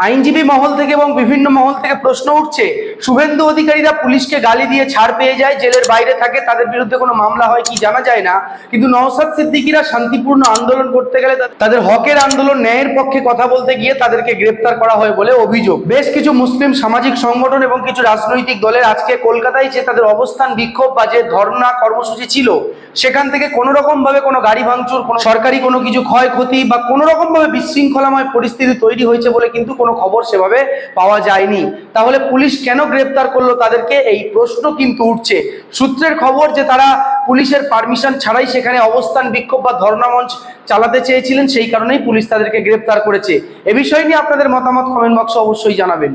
আইনজীবী মহল থেকে এবং বিভিন্ন মহল থেকে প্রশ্ন উঠছে, শুভেন্দু অধিকারীরা পুলিশকে গালি দিয়ে ছাড় পেয়ে যায়, জেলের বাইরে থাকে, তাদের বিরুদ্ধে কোনো মামলা হয় কি জানা যায় না, কিন্তু নওশাদ সিদ্দিকীরা শান্তিপূর্ণ আন্দোলন করতে গেলে তাদের হকের আন্দোলন ন্যায়ের পক্ষে কথা বলতে গিয়ে তাদেরকে গ্রেপ্তার করা হয় বলে অভিযোগ। বেশ কিছু মুসলিম সামাজিক সংগঠন এবং কিছু রাজনৈতিক দলের আজকে কলকাতায় যে তাদের অবস্থান বিক্ষোভ বা যে ধর্ণা কর্মসূচি ছিল, সেখান থেকে কোনো রকম ভাবে কোনো গাড়ি ভাঙচুর, কোনো সরকারি কোনো কিছু ক্ষয়ক্ষতি বা কোনো রকম ভাবে বিশৃঙ্খলাময় পরিস্থিতি তৈরি হয়েছে বলে কিন্তু কোনো খবর সেভাবে পাওয়া যায়নি। তাহলে পুলিশ কেন গ্রেপ্তার করলো তাদেরকে, এই প্রশ্ন কিন্তু উঠছে। সূত্রের খবর যে তারা পুলিশের পারমিশন ছাড়াই সেখানে অবস্থান বিক্ষোভ বা ধর্ণা মঞ্চ চালাতে চেয়েছিলেন, সেই কারণেই পুলিশ তাদেরকে গ্রেপ্তার করেছে। এ বিষয় নিয়ে আপনাদের মতামত কমেন্ট বক্সে অবশ্যই জানাবেন।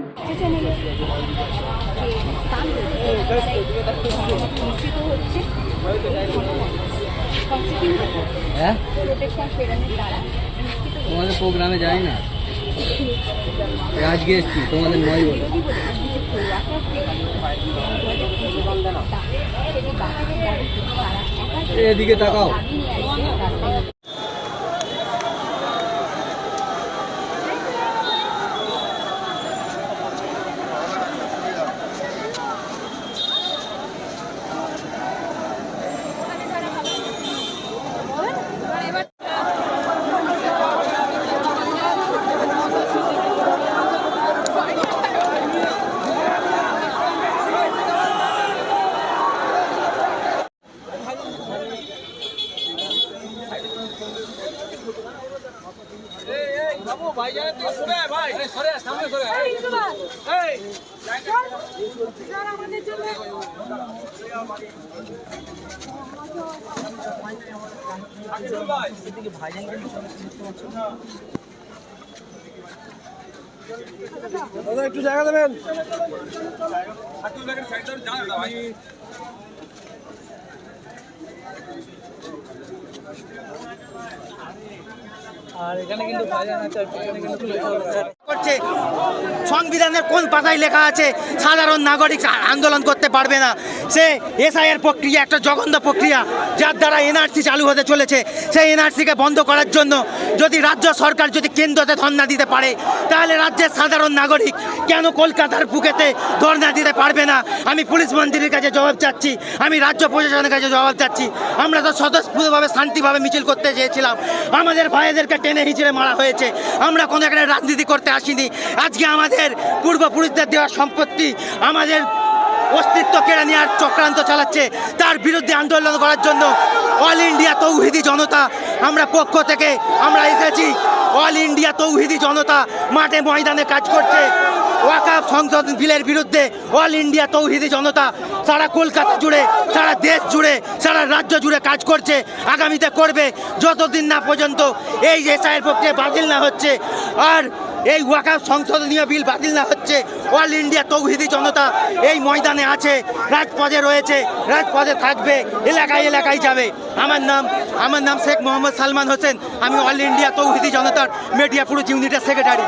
তোমাদের প্রোগ্রামে যাই না, আজকে এসছি তোমাদের নয় বলে। এদিকে তাকাও। একটু জায়গা দেবেন। আর এখানে কিন্তু করছে, সংবিধানের কোন পাতায় লেখা আছে সাধারণ নাগরিক আন্দোলন করতে পারবে না? সে এসআইআর প্রক্রিয়া একটা জঘন্য প্রক্রিয়া, যার দ্বারা এনআরসি চালু হতে চলেছে। সেই এনআরসিকে বন্ধ করার জন্য যদি রাজ্য সরকার যদি কেন্দ্রতে ধর্ণা দিতে পারে, তাহলে রাজ্যের সাধারণ নাগরিক কেন কলকাতার বুকেতে ধর্ণা দিতে পারবে না? আমি পুলিশ মন্ত্রীর কাছে জবাব চাচ্ছি, আমি রাজ্য প্রশাসনের কাছে জবাব চাচ্ছি। আমরা তো স্বতঃস্ফূর্তভাবে শান্তিভাবে মিছিল করতে চেয়েছিলাম, আমাদের ভাইদেরকে টেনে হিঁচড়ে মারা হয়েছে। আমরা কোনো এখানে রাজনীতি করতে আসিনি। আজকে আমাদের পূর্বপুরুষদের দেওয়া সম্পত্তি, আমাদের অস্তিত্ব কেড়ে নেওয়ার চক্রান্ত চালাচ্ছে, তার বিরুদ্ধে আন্দোলন করার জন্য অল ইন্ডিয়া তৌহিদি জনতা আমরা পক্ষ থেকে আমরা এসেছি। অল ইন্ডিয়া তৌহিদি জনতা মাঠে ময়দানে কাজ করছে। ওয়াকফ সংশোধন বিলের বিরুদ্ধে অল ইন্ডিয়া তৌহিদি জনতা সারা কলকাতা জুড়ে, সারা দেশ জুড়ে, সারা রাজ্য জুড়ে কাজ করছে, আগামীতে করবে, যতদিন না পর্যন্ত এই এসআইআর প্রক্রিয়া বাতিল না হচ্ছে আর এই ওয়াকফ সংশোধনীয় বিল বাতিল না হচ্ছে। অল ইন্ডিয়া তৌহিদি জনতা এই ময়দানে আছে, রাজপথে রয়েছে, রাজপথে থাকবে, এলাকায় এলাকায় যাবে। আমার নাম শেখ মোহাম্মদ সালমান হোসেন। আমি অল ইন্ডিয়া তৌহিদি জনতার মেডিয়াপুর ইউনিটের সেক্রেটারি।